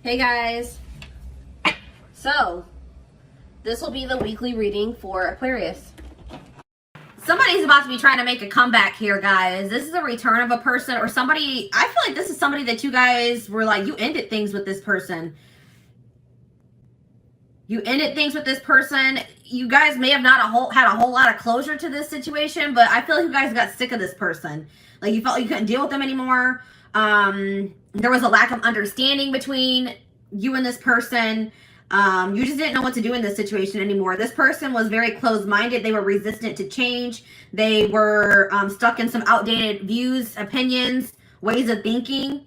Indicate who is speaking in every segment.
Speaker 1: Hey guys, so this will be the weekly reading for Aquarius. Somebody's about to be trying to make a comeback here, guys. This is a return of a person or somebody. I feel like this is somebody that you guys were like, you ended things with this person. You ended things with this person. You guys may have not had a whole lot of closure to this situation, but I feel like you guys got sick of this person. Like you felt you couldn't deal with them anymore. There was a lack of understanding between you and this person. You just didn't know what to do in this situation anymore. This person was very closed-minded. They were resistant to change. They were stuck in some outdated views, opinions, ways of thinking.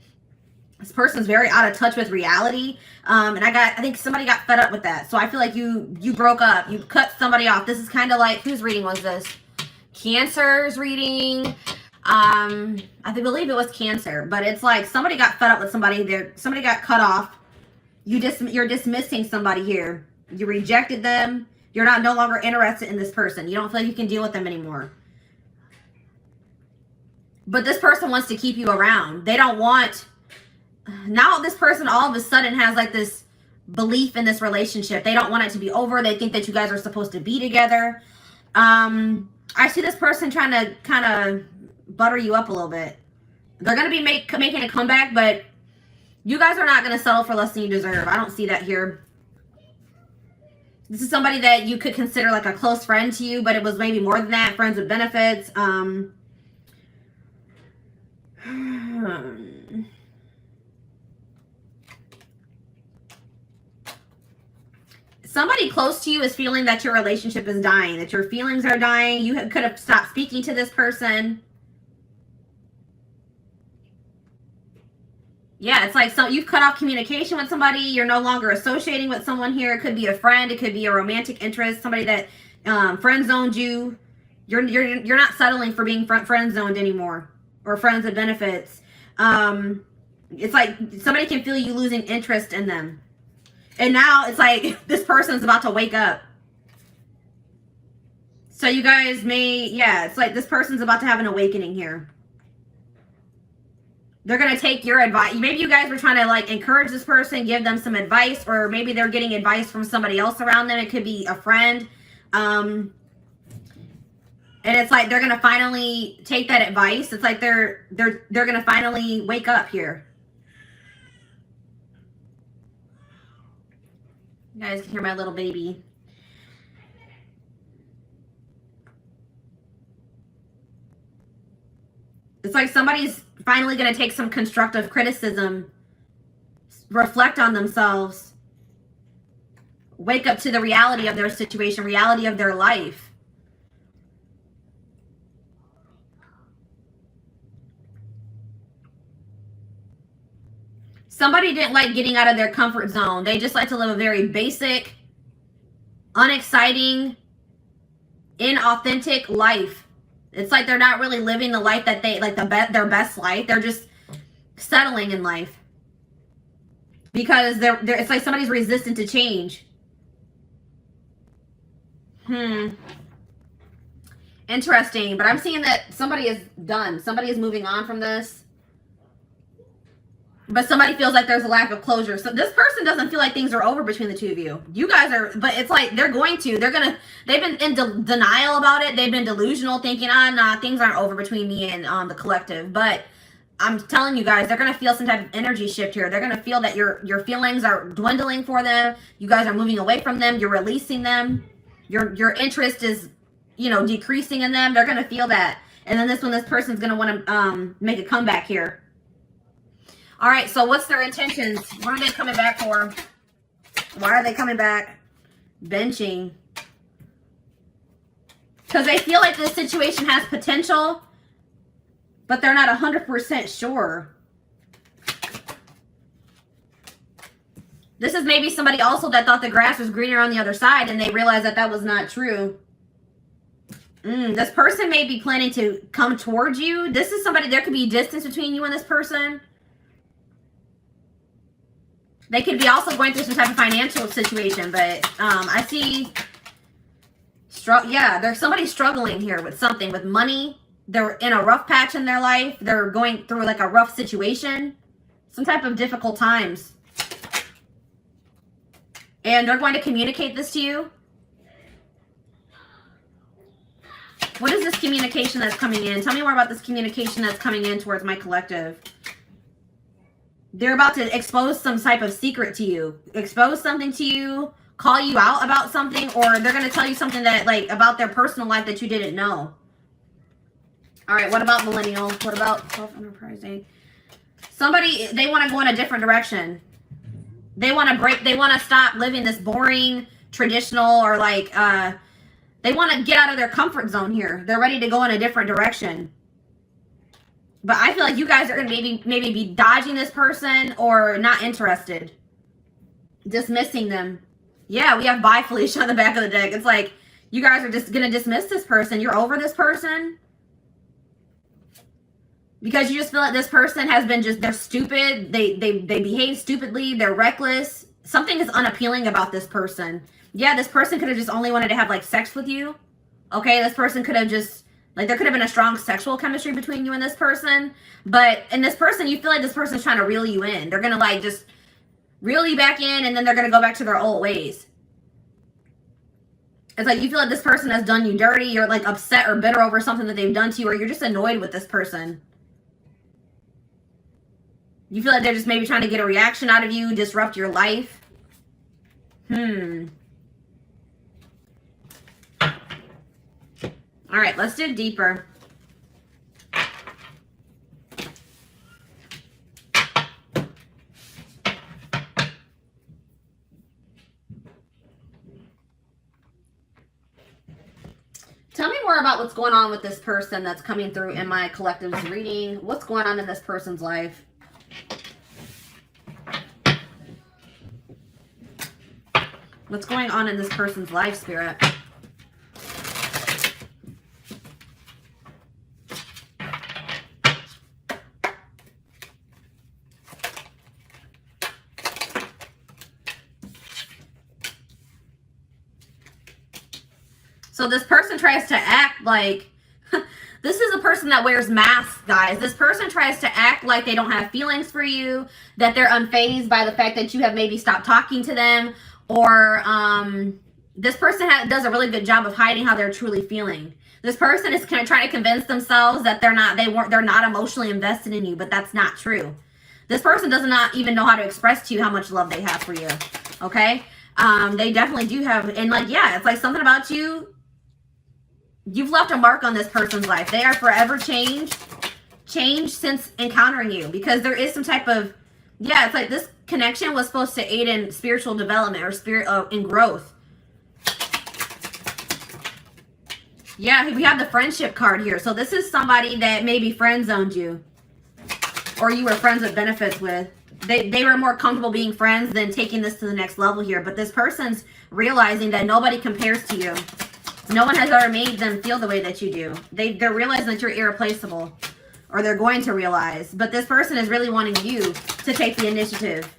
Speaker 1: This person's very out of touch with reality. And I think somebody got fed up with that. So I feel like you broke up. You cut somebody off. This is kind of like, whose reading was this? Cancer's reading. I believe it was Cancer, but it's like somebody got fed up with somebody there. Somebody got cut off. You're dismissing somebody here. You rejected them. You're no longer interested in this person. You don't feel like you can deal with them anymore. But this person wants to keep you around. They don't want, now this person all of a sudden has like this belief in this relationship. They don't want it to be over. They think that you guys are supposed to be together. I see this person trying to kind of butter you up a little bit. They're going to be making a comeback, but you guys are not going to settle for less than you deserve. I don't see that here. This is somebody that you could consider like a close friend to you, but it was maybe more than that. Friends with benefits. Somebody close to you is feeling that your relationship is dying, that your feelings are dying. You could have stopped speaking to this person. Yeah, it's like you've cut off communication with somebody. You're no longer associating with someone here. It could be a friend. It could be a romantic interest. Somebody that friend zoned you. You're not settling for being friend zoned anymore, or friends with benefits. It's like somebody can feel you losing interest in them, and now it's like this person's about to wake up. So you guys it's like this person's about to have an awakening here. They're going to take your advice. Maybe you guys were trying to like encourage this person, give them some advice, or maybe they're getting advice from somebody else around them. It could be a friend. And it's like they're going to finally take that advice. It's like they're going to finally wake up here. You guys can hear my little baby. It's like somebody's finally going to take some constructive criticism, reflect on themselves, wake up to the reality of their situation, reality of their life. Somebody didn't like getting out of their comfort zone. They just like to live a very basic, unexciting, inauthentic life. It's like they're not really living the life that they like, their best life. They're just settling in life because it's like somebody's resistant to change. Interesting, but I'm seeing that somebody is done. Somebody is moving on from this. But somebody feels like there's a lack of closure. So this person doesn't feel like things are over between the two of you. You guys are, but it's like they've been in denial about it. They've been delusional, thinking, nah, things aren't over between me and the collective. But I'm telling you guys, they're going to feel some type of energy shift here. They're going to feel that your feelings are dwindling for them. You guys are moving away from them. You're releasing them. Your interest is, decreasing in them. They're going to feel that. And then this person's going to want to make a comeback here. All right, so what's their intentions? What are they coming back for? Why are they coming back? Benching. Because they feel like this situation has potential, but they're not 100% sure. This is maybe somebody also that thought the grass was greener on the other side, and they realized that that was not true. This person may be planning to come towards you. This is somebody, there could be distance between you and this person. They could be also going through some type of financial situation, but I see, there's somebody struggling here with something, with money. They're in a rough patch in their life. They're going through like a rough situation, some type of difficult times. And they're going to communicate this to you. What is this communication that's coming in? Tell me more about this communication that's coming in towards my collective. They're about to expose some type of secret to you. Expose something to you. Call you out about something. Or they're going to tell you something that, like, about their personal life that you didn't know. All right, what about millennial? What about self-enterprising? Somebody, they want to go in a different direction. They want to stop living this boring, traditional, or like, they want to get out of their comfort zone here. They're ready to go in a different direction. But I feel like you guys are going to maybe be dodging this person or not interested. Dismissing them. Yeah, we have bye Felicia on the back of the deck. It's like, you guys are just going to dismiss this person. You're over this person. Because you just feel like this person has been they're stupid. They behave stupidly. They're reckless. Something is unappealing about this person. Yeah, this person could have just only wanted to have, like, sex with you. Okay, this person could have just, like, there could have been a strong sexual chemistry between you and this person. But in this person, you feel like this person's trying to reel you in. They're going to, like, just reel you back in, and then they're going to go back to their old ways. It's like you feel like this person has done you dirty. You're, like, upset or bitter over something that they've done to you, or you're just annoyed with this person. You feel like they're just maybe trying to get a reaction out of you, disrupt your life. All right, let's dig deeper. Tell me more about what's going on with this person that's coming through in my collective's reading. What's going on in this person's life? What's going on in this person's life, Spirit? So this person tries to act like, this is a person that wears masks, guys. This person tries to act like they don't have feelings for you, that they're unfazed by the fact that you have maybe stopped talking to them, or this person does a really good job of hiding how they're truly feeling. This person is going to try to convince themselves that they're not emotionally invested in you, but that's not true. This person does not even know how to express to you how much love they have for you. Okay? They definitely do have, and like, yeah, it's like something about you. You've left a mark on this person's life. They are forever changed since encountering you, because there is some type of, yeah, it's like this connection was supposed to aid in spiritual development or in growth. Yeah, we have the friendship card here. So this is somebody that maybe friend zoned you, or you were friends with benefits with. They were more comfortable being friends than taking this to the next level here. But this person's realizing that nobody compares to you. No one has ever made them feel the way that you do. They're realizing that you're irreplaceable, or they're going to realize. But this person is really wanting you to take the initiative.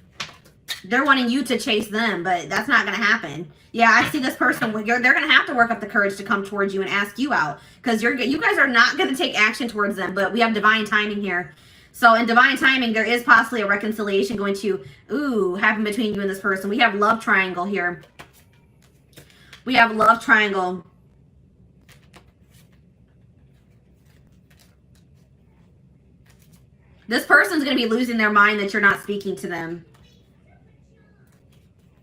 Speaker 1: They're wanting you to chase them, but that's not going to happen. Yeah, I see this person. They're going to have to work up the courage to come towards you and ask you out, because you guys are not going to take action towards them. But we have divine timing here. So in divine timing, there is possibly a reconciliation going to happen between you and this person. We have love triangle here. We have love triangle. This person's going to be losing their mind that you're not speaking to them.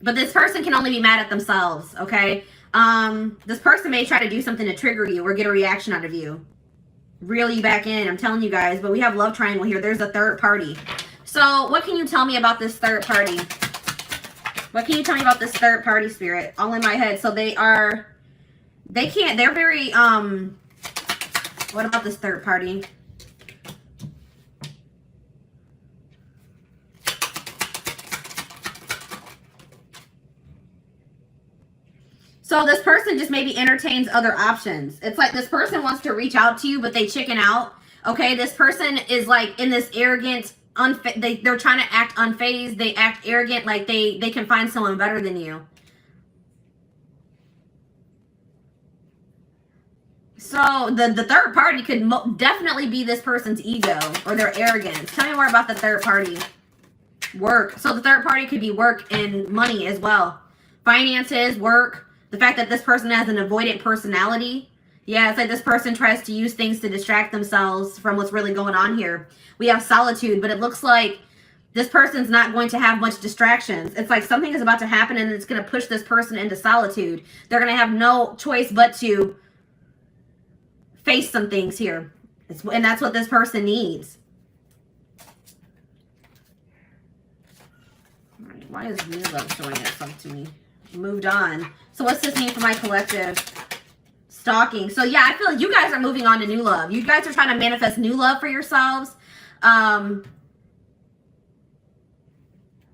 Speaker 1: But this person can only be mad at themselves, okay? This person may try to do something to trigger you or get a reaction out of you. Reel you back in, I'm telling you guys. But we have love triangle here. There's a third party. So what can you tell me about this third party? What can you tell me about this third party, Spirit? All in my head. So they're very, what about this third party? So this person just maybe entertains other options. It's like this person wants to reach out to you, but they chicken out. Okay, this person is like in this arrogant, they're trying to act unfazed. They act arrogant, like they can find someone better than you. So the third party could definitely be this person's ego or their arrogance. Tell me more about the third party. Work. So the third party could be work and money as well. finances, work, the fact that this person has an avoidant personality. Yeah, it's like this person tries to use things to distract themselves from what's really going on here. We have solitude, but it looks like this person's not going to have much distractions. It's like something is about to happen and it's going to push this person into solitude. They're going to have no choice but to face some things here. And that's what this person needs. All right, why is new love showing itself to me? Moved on. So what's this mean for my collective? Stalking. So yeah, I feel like you guys are moving on to new love. You guys are trying to manifest new love for yourselves.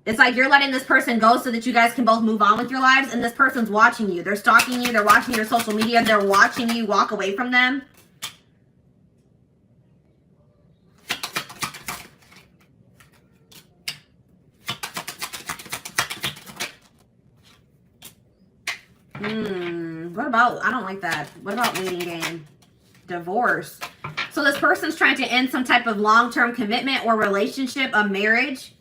Speaker 1: It's like you're letting this person go so that you guys can both move on with your lives, and this person's watching you. They're stalking you. They're watching your social media. They're watching you walk away from them. What about, I don't like that. What about waiting game? Divorce. So this person's trying to end some type of long-term commitment or relationship, a marriage.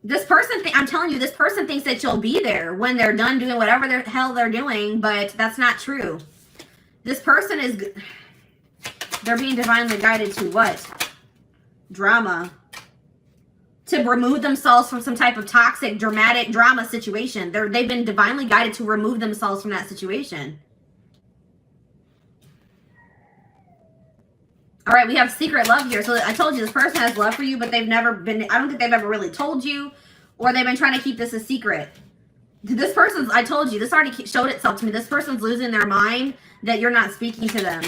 Speaker 1: This person, I'm telling you, this person thinks that you'll be there when they're done doing whatever the hell they're doing, but that's not true. This person is, they're being divinely guided to what? Drama. To remove themselves from some type of toxic, dramatic drama situation. They've been divinely guided to remove themselves from that situation. All right, we have secret love here. So I told you this person has love for you, but they've never been, I don't think they've ever really told you, or they've been trying to keep this a secret. This person's, I told you, this already showed itself to me. This person's losing their mind that you're not speaking to them.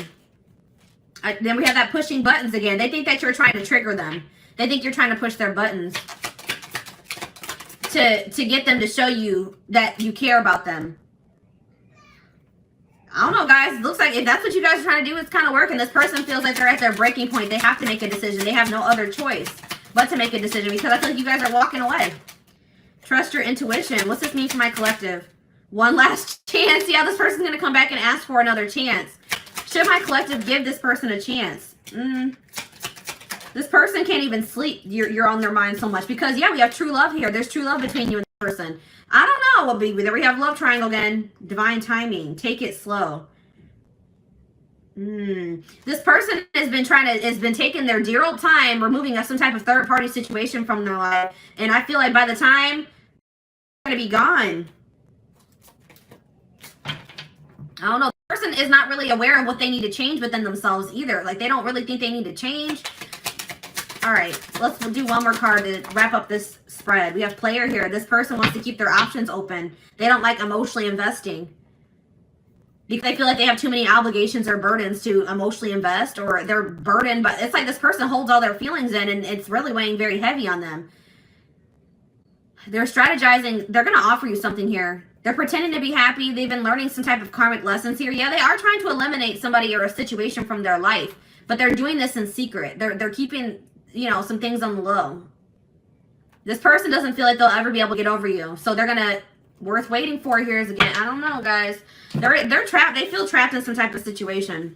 Speaker 1: Then we have that pushing buttons again. They think that you're trying to trigger them. They think you're trying to push their buttons to get them to show you that you care about them. I don't know, guys. It looks like if that's what you guys are trying to do, it's kind of working. This person feels like they're at their breaking point. They have to make a decision. They have no other choice but to make a decision because I feel like you guys are walking away. Trust your intuition. What's this mean for my collective? One last chance. Yeah, this person's going to come back and ask for another chance. Should my collective give this person a chance? This person can't even sleep. You're on their mind so much because, yeah, we have true love here. There's true love between you and this person. I don't know what there we have love triangle again. Divine timing. Take it slow. This person has been taking their dear old time removing some type of third party situation from their life. And I feel like by the time they're going to be gone. I don't know. The person is not really aware of what they need to change within themselves either. Like they don't really think they need to change. All right, let's do one more card to wrap up this spread. We have player here. This person wants to keep their options open. They don't like emotionally investing because they feel like they have too many obligations or burdens to emotionally invest, or they're burdened. But it's like this person holds all their feelings in and it's really weighing very heavy on them. They're strategizing. They're going to offer you something here. They're pretending to be happy. They've been learning some type of karmic lessons here. Yeah, they are trying to eliminate somebody or a situation from their life, but they're doing this in secret. They're keeping, you know, some things on the low. This person doesn't feel like they'll ever be able to get over you. So they're going to, worth waiting for here is again, I don't know, guys. They're trapped. They feel trapped in some type of situation.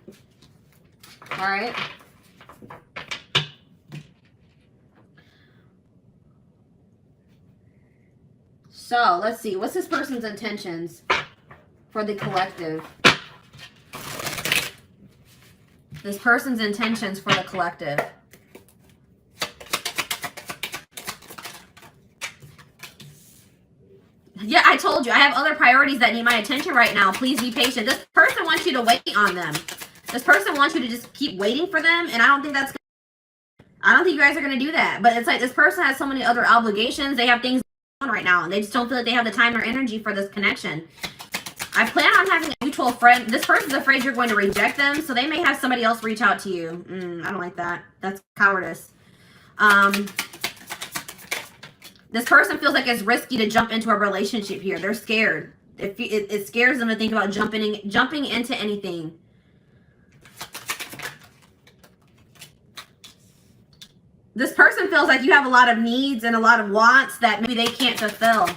Speaker 1: All right. So let's see. What's this person's intentions for the collective? This person's intentions for the collective. Yeah, I told you. I have other priorities that need my attention right now. Please be patient. This person wants you to wait on them. This person wants you to just keep waiting for them. And I don't think that's I don't think you guys are going to do that. But it's like this person has so many other obligations. They have things going on right now. And they just don't feel like they have the time or energy for this connection. I plan on having a mutual friend. This person's afraid you're going to reject them. So they may have somebody else reach out to you. I don't like that. That's cowardice. This person feels like it's risky to jump into a relationship here. They're scared. It scares them to think about jumping into anything. This person feels like you have a lot of needs and a lot of wants that maybe they can't fulfill.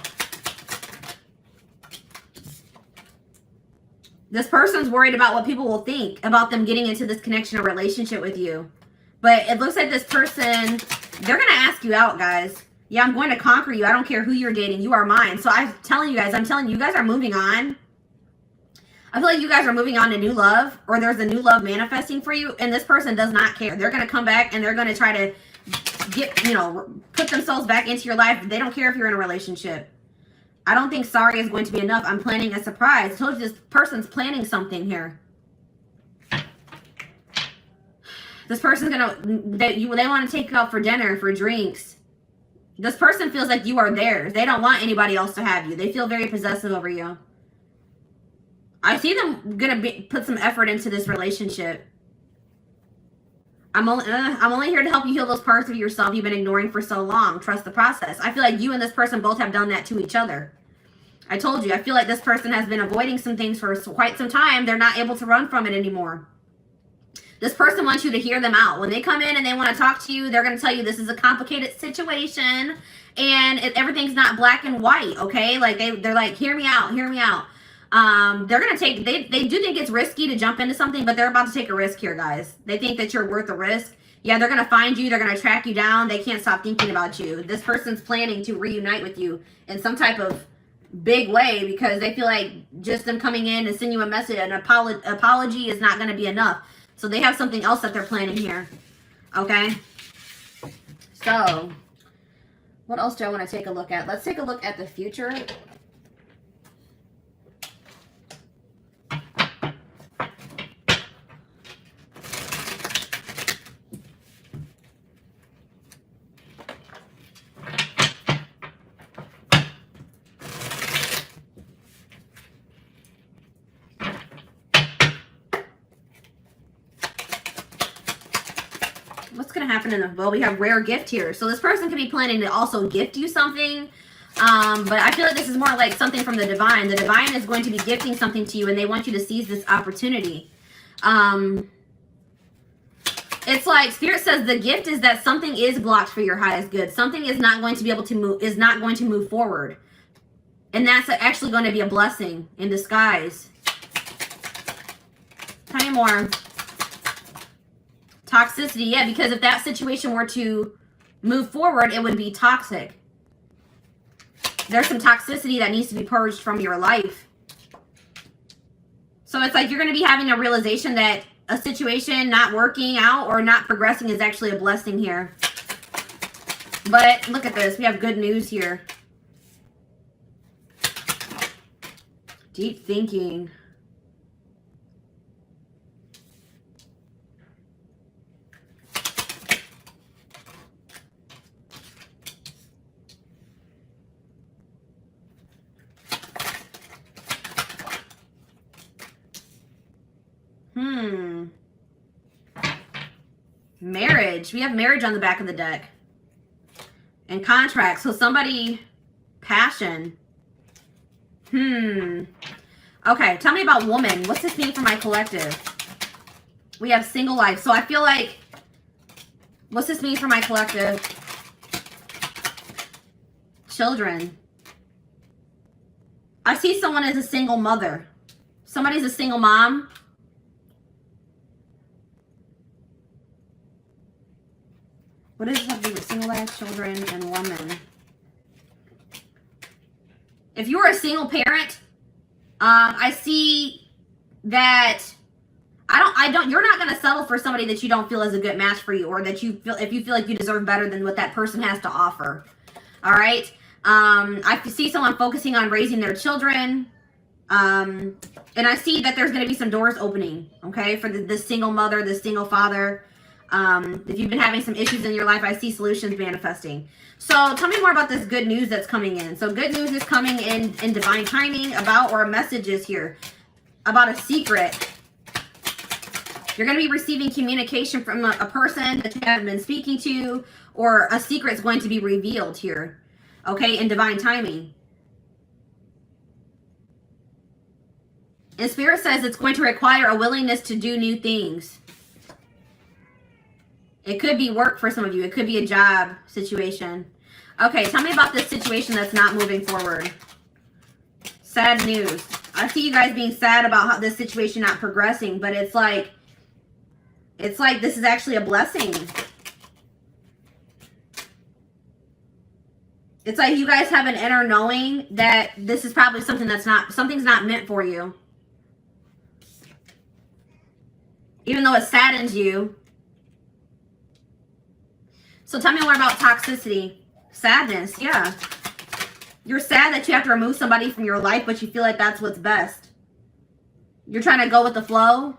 Speaker 1: This person's worried about what people will think about them getting into this connection or relationship with you. But it looks like this person, they're going to ask you out, guys. Yeah, I'm going to conquer you. I don't care who you're dating. You are mine. So I'm telling you guys are moving on. I feel like you guys are moving on to new love, or there's a new love manifesting for you, and this person does not care. They're going to come back and they're going to try to get, you know, put themselves back into your life. They don't care if you're in a relationship. I don't think sorry is going to be enough. I'm planning a surprise. I told you this person's planning something here. This person's they want to take you out for dinner, for drinks. This person feels like you are theirs. They don't want anybody else to have you. They feel very possessive over you. I see them put some effort into this relationship. I'm only here to help you heal those parts of yourself you've been ignoring for so long. Trust the process. I feel like you and this person both have done that to each other. I told you, I feel like this person has been avoiding some things for quite some time. They're not able to run from it anymore. This person wants you to hear them out. When they come in and they want to talk to you, they're going to tell you this is a complicated situation and everything's not black and white, okay? Like they're like, hear me out, hear me out. They're going to take, they do think it's risky to jump into something, but they're about to take a risk here, guys. They think that you're worth the risk. Yeah, they're going to find you. They're going to track you down. They can't stop thinking about you. This person's planning to reunite with you in some type of big way because they feel like just them coming in and sending you a message, an apology is not going to be enough. So they have something else that they're planning here. Okay. So what else do I want to take a look at? Let's take a look at the future. What's going to happen in the, well, we have rare gift here. So this person could be planning to also gift you something. But I feel like this is more like something from the divine. The divine is going to be gifting something to you and they want you to seize this opportunity. It's like Spirit says the gift is that something is blocked for your highest good. Something is not going to be able to move, is not going to move forward. And that's actually going to be a blessing in disguise. Tell me more. Toxicity, yeah, because if that situation were to move forward, it would be toxic. There's some toxicity that needs to be purged from your life. So it's like you're going to be having a realization that a situation not working out or not progressing is actually a blessing here. But look at this. We have good news here. Deep thinking. Marriage. We have marriage on the back of the deck. And contract. So somebody, passion. Okay, tell me about woman. What's this mean for my collective? We have single life. So I feel like, what's this mean for my collective? Children. I see someone as a single mother. Somebody's a single mom. What does this have to do with single life, children, and woman? If you're a single parent, I see that you're not going to settle for somebody that you don't feel is a good match for you, or that you feel, if you feel like you deserve better than what that person has to offer. All right. I see someone focusing on raising their children. And I see that there's going to be some doors opening, okay, for the single mother, the single father. If you've been having some issues in your life, I see solutions manifesting. So tell me more about this good news that's coming in. So good news is coming in divine timing about, or a message is here about a secret. You're going to be receiving communication from a person that you haven't been speaking to, or a secret is going to be revealed here, okay, in divine timing. And Spirit says it's going to require a willingness to do new things. It could be work for some of you. It could be a job situation. Okay, tell me about this situation that's not moving forward. Sad news. I see you guys being sad about how this situation not progressing, but it's like this is actually a blessing. It's like you guys have an inner knowing that this is probably something something's not meant for you. Even though it saddens you. So tell me more about toxicity. Sadness, yeah. You're sad that you have to remove somebody from your life, but you feel like that's what's best. You're trying to go with the flow.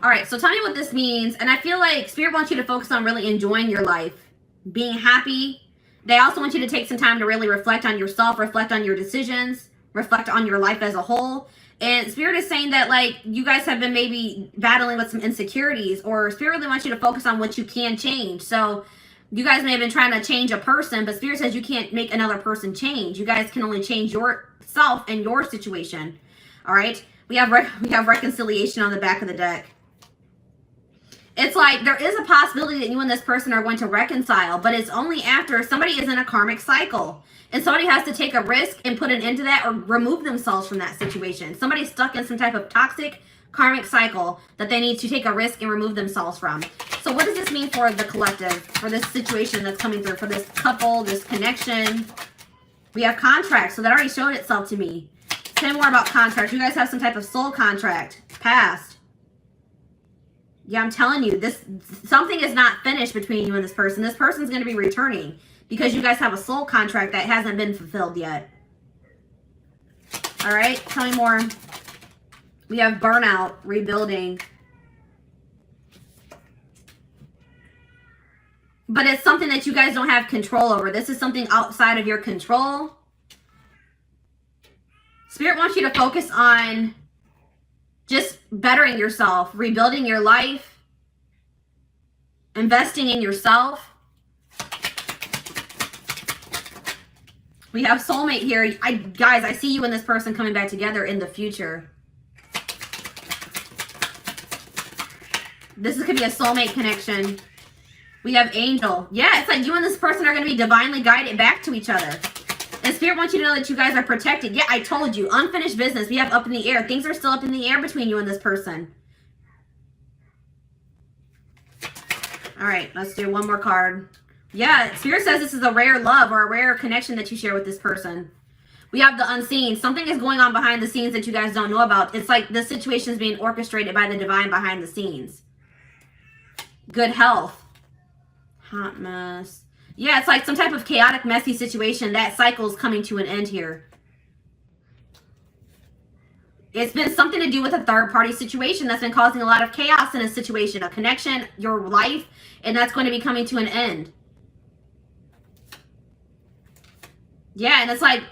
Speaker 1: All right, so tell me what this means. And I feel like Spirit wants you to focus on really enjoying your life, being happy. They also want you to take some time to really reflect on yourself, reflect on your decisions, reflect on your life as a whole. And Spirit is saying that, like, you guys have been maybe battling with some insecurities, or Spirit really wants you to focus on what you can change. So you guys may have been trying to change a person, but Spirit says you can't make another person change. You guys can only change yourself and your situation. All right? We have reconciliation on the back of the deck. It's like there is a possibility that you and this person are going to reconcile, but it's only after somebody is in a karmic cycle. And somebody has to take a risk and put an end to that or remove themselves from that situation. Somebody's stuck in some type of toxic karmic cycle that they need to take a risk and remove themselves from. So what does this mean for the collective, for this situation that's coming through, for this couple, this connection? We have contracts, so that already showed itself to me. Say more about contracts. You guys have some type of soul contract, past. Yeah, I'm telling you, something is not finished between you and this person. This person's going to be returning because you guys have a soul contract that hasn't been fulfilled yet. All right, tell me more. We have burnout, rebuilding. But it's something that you guys don't have control over. This is something outside of your control. Spirit wants you to focus on just bettering yourself, rebuilding your life, investing in yourself. We have soulmate here. Guys, I see you and this person coming back together in the future. This could be a soulmate connection. We have angel. Yeah, it's like you and this person are going to be divinely guided back to each other. And Spirit wants you to know that you guys are protected. Yeah, I told you. Unfinished business. We have up in the air. Things are still up in the air between you and this person. All right, let's do one more card. Yeah, Spirit says this is a rare love or a rare connection that you share with this person. We have the unseen. Something is going on behind the scenes that you guys don't know about. It's like this situation is being orchestrated by the divine behind the scenes. Good health. Hot mess. Yeah, it's like some type of chaotic, messy situation. That cycle is coming to an end here. It's been something to do with a third-party situation that's been causing a lot of chaos in a situation, a connection, your life, and that's going to be coming to an end. Yeah, and it's like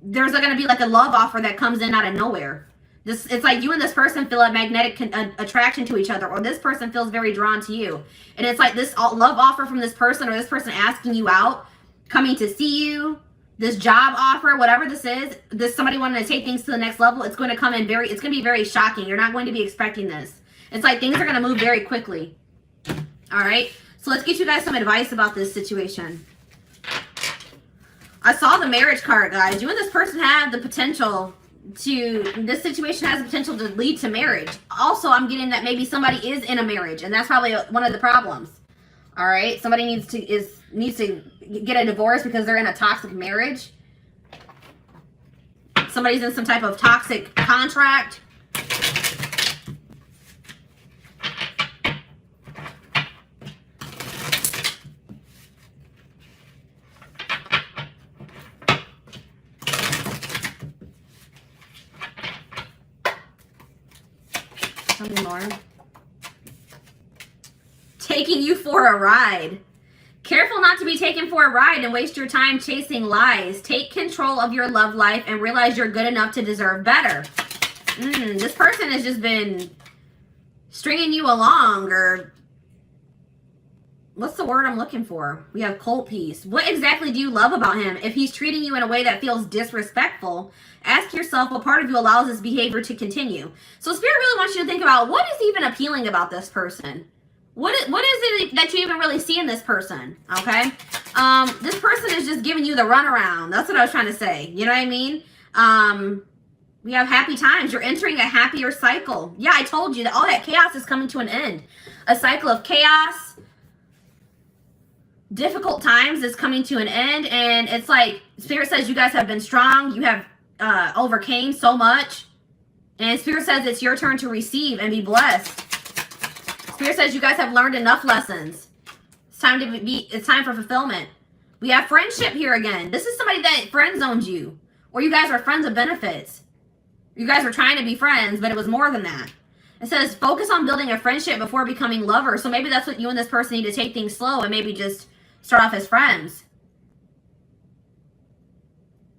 Speaker 1: there's going to be like a love offer that comes in out of nowhere. It's like you and this person feel a magnetic attraction to each other, or this person feels very drawn to you. And it's like this love offer from this person, or this person asking you out, coming to see you, this job offer, whatever this is, somebody wanting to take things to the next level. It's going to come in it's going to be very shocking. You're not going to be expecting this. It's like things are going to move very quickly. All right. So let's get you guys some advice about this situation. I saw the marriage card, guys. You and this person have the potential this situation has the potential to lead to marriage. Also, I'm getting that maybe somebody is in a marriage, and that's probably one of the problems. All right, somebody needs to get a divorce because they're in a toxic marriage. Somebody's in some type of toxic contract. Tell me more. Taking you for a ride. Careful not to be taken for a ride and waste your time chasing lies. Take control of your love life and realize you're good enough to deserve better. This person has just been stringing you along, or what's the word I'm looking for? We have cold peace. What exactly do you love about him? If he's treating you in a way that feels disrespectful, ask yourself what part of you allows this behavior to continue. So Spirit really wants you to think about what is even appealing about this person. What is it that you even really see in this person? Okay. This person is just giving you the runaround. That's what I was trying to say. You know what I mean? We have happy times. You're entering a happier cycle. Yeah, I told you that all that chaos is coming to an end. A cycle of chaos, difficult times is coming to an end, and it's like Spirit says you guys have been strong. You have overcame so much, and Spirit says it's your turn to receive and be blessed. Spirit says you guys have learned enough lessons. It's time to be. It's time for fulfillment. We have friendship here again. This is somebody that friend zoned you, or you guys are friends of benefits. You guys were trying to be friends, but it was more than that. It says focus on building a friendship before becoming lovers. So maybe that's what you and this person need to take things slow and maybe just start off as friends.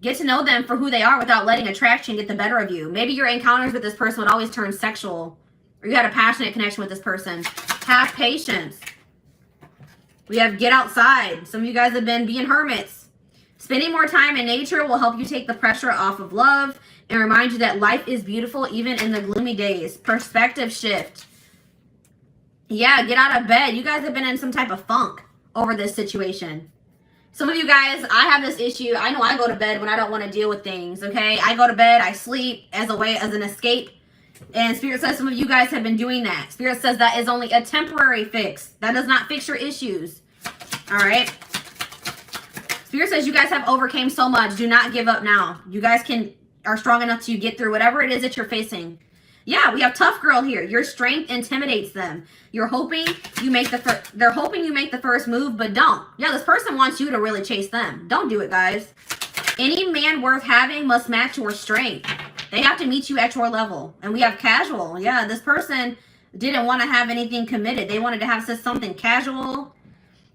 Speaker 1: Get to know them for who they are without letting attraction get the better of you. Maybe your encounters with this person would always turn sexual, or you had a passionate connection with this person. Have patience. We have get outside. Some of you guys have been being hermits. Spending more time in nature will help you take the pressure off of love and remind you that life is beautiful even in the gloomy days. Perspective shift. Yeah, get out of bed. You guys have been in some type of funk over this situation. Some of you guys, I have this issue. I know I go to bed when I don't want to deal with things, okay? I go to bed, I sleep as an escape. And Spirit says some of you guys have been doing that. Spirit says that is only a temporary fix. That does not fix your issues. All right? Spirit says you guys have overcame so much. Do not give up now. You guys are strong enough to get through whatever it is that you're facing. Yeah, we have tough girl here. Your strength intimidates them. You're hoping you make they're hoping you make the first move, but don't. Yeah, this person wants you to really chase them. Don't do it, guys. Any man worth having must match your strength. They have to meet you at your level. And we have casual. Yeah, this person didn't want to have anything committed. They wanted to have something casual.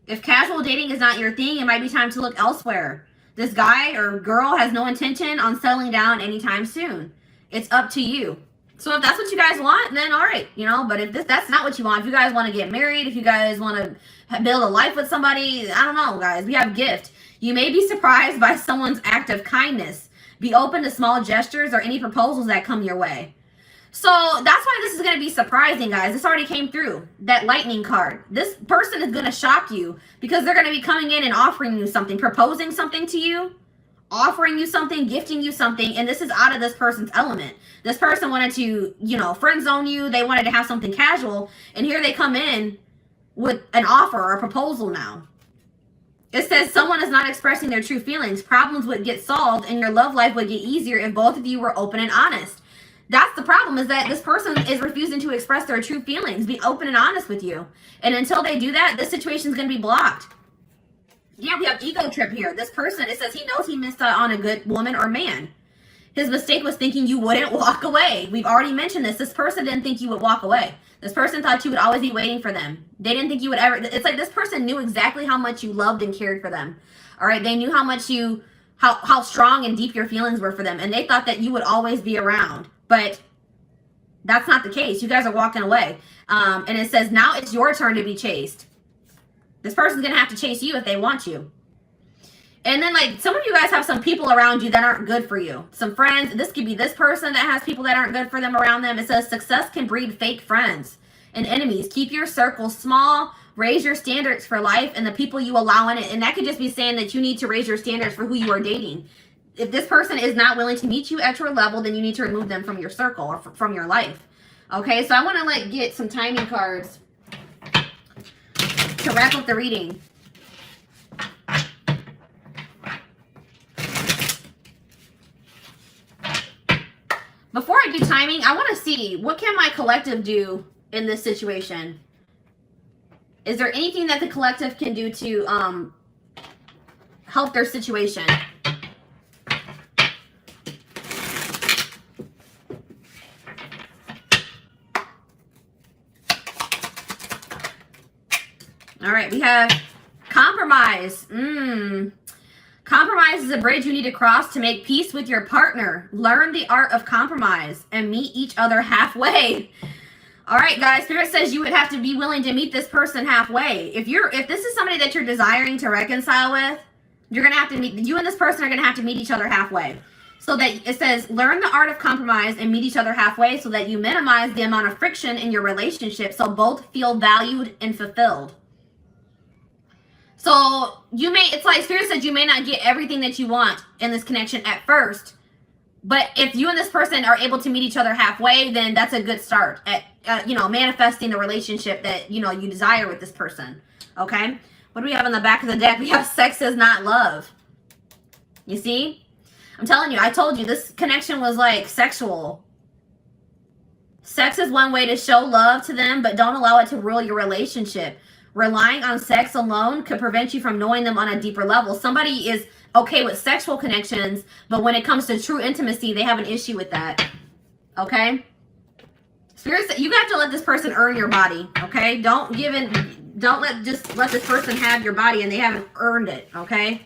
Speaker 1: If casual dating is not your thing, it might be time to look elsewhere. This guy or girl has no intention on settling down anytime soon. It's up to you. So if that's what you guys want, then all right, you know. But if that's not what you want, if you guys want to get married, if you guys want to build a life with somebody, I don't know, guys. We have gift. You may be surprised by someone's act of kindness. Be open to small gestures or any proposals that come your way. So that's why this is going to be surprising, guys. This already came through. That lightning card. This person is going to shock you because they're going to be coming in and offering you something, proposing something to you, offering you something, gifting you something, and this is out of this person's element. This person wanted to, you know, friend zone you. They wanted to have something casual, and here they come in with an offer or a proposal now. It says someone is not expressing their true feelings. Problems would get solved, and your love life would get easier if both of you were open and honest. That's the problem, is that this person is refusing to express their true feelings, be open and honest with you. And until they do that, this situation is going to be blocked. Yeah, we have ego trip here. This person, it says he knows he missed out on a good woman or man. His mistake was thinking you wouldn't walk away. We've already mentioned this. This person didn't think you would walk away. This person thought you would always be waiting for them. They didn't think you would ever. It's like this person knew exactly how much you loved and cared for them. All right, they knew how much how strong and deep your feelings were for them, and they thought that you would always be around. But that's not the case. You guys are walking away. And it says now it's your turn to be chased. This person's going to have to chase you if they want you. And then, like, some of you guys have some people around you that aren't good for you. Some friends. This could be this person that has people that aren't good for them around them. It says success can breed fake friends and enemies. Keep your circle small. Raise your standards for life and the people you allow in it. And that could just be saying that you need to raise your standards for who you are dating. If this person is not willing to meet you at your level, then you need to remove them from your circle or from your life. Okay, so I want to, like, get some timing cards to wrap up the reading. Before I do timing, I want to see, what can my collective do in this situation? Is there anything that the collective can do to help their situation? All right, we have compromise. Compromise is a bridge you need to cross to make peace with your partner. Learn the art of compromise and meet each other halfway. All right, guys, Spirit says you would have to be willing to meet this person halfway. If this is somebody that you're desiring to reconcile with, you're going to have to meet, you and this person are going to have to meet each other halfway. So that it says, learn the art of compromise and meet each other halfway so that you minimize the amount of friction in your relationship so both feel valued and fulfilled. So it's like Spirit said, you may not get everything that you want in this connection at first, but if you and this person are able to meet each other halfway, then that's a good start at, manifesting the relationship that, you desire with this person. Okay. What do we have on the back of the deck? We have sex is not love. You see? I'm telling you, I told you this connection was like sexual. Sex is one way to show love to them, but don't allow it to rule your relationship. Relying on sex alone could prevent you from knowing them on a deeper level. Somebody is okay with sexual connections, but when it comes to true intimacy, they have an issue with that. Okay? Spirit, you have to let this person earn your body. Okay? Don't let this person have your body and they haven't earned it. Okay?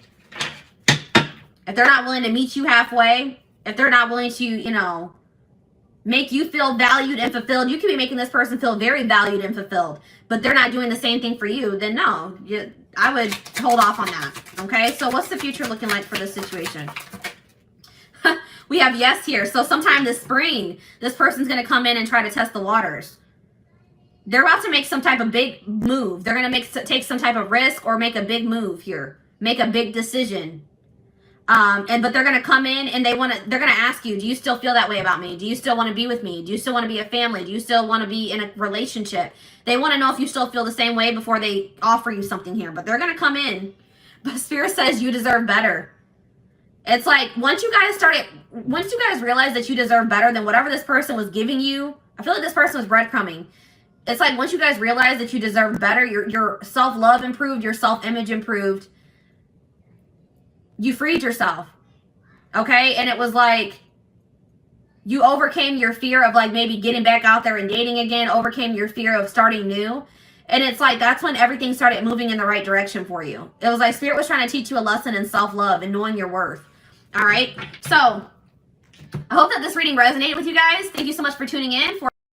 Speaker 1: If they're not willing to meet you halfway, if they're not willing to, you know, make you feel valued and fulfilled, you could be making this person feel very valued and fulfilled, but they're not doing the same thing for you, then no, I would hold off on that. Okay, so what's the future looking like for this situation? We have yes here. So sometime this spring, this person's going to come in and try to test the waters. They're about to make some type of big move. They're going to take some type of risk or make a big move here, make a big decision. But they're gonna come in and they're gonna ask you, do you still feel that way about me? Do you still want to be with me? Do you still want to be a family? Do you still want to be in a relationship? They want to know if you still feel the same way before they offer you something here. But they're gonna come in. But Spirit says you deserve better. It's like once you guys realize that you deserve better than whatever this person was giving you, I feel like this person was breadcrumbing. It's like once you guys realize that you deserve better, your self-love improved, your self-image improved. You freed yourself, okay? And it was like you overcame your fear of like maybe getting back out there and dating again, overcame your fear of starting new. And it's like that's when everything started moving in the right direction for you. It was like Spirit was trying to teach you a lesson in self-love and knowing your worth, all right? So I hope that this reading resonated with you guys. Thank you so much for tuning in.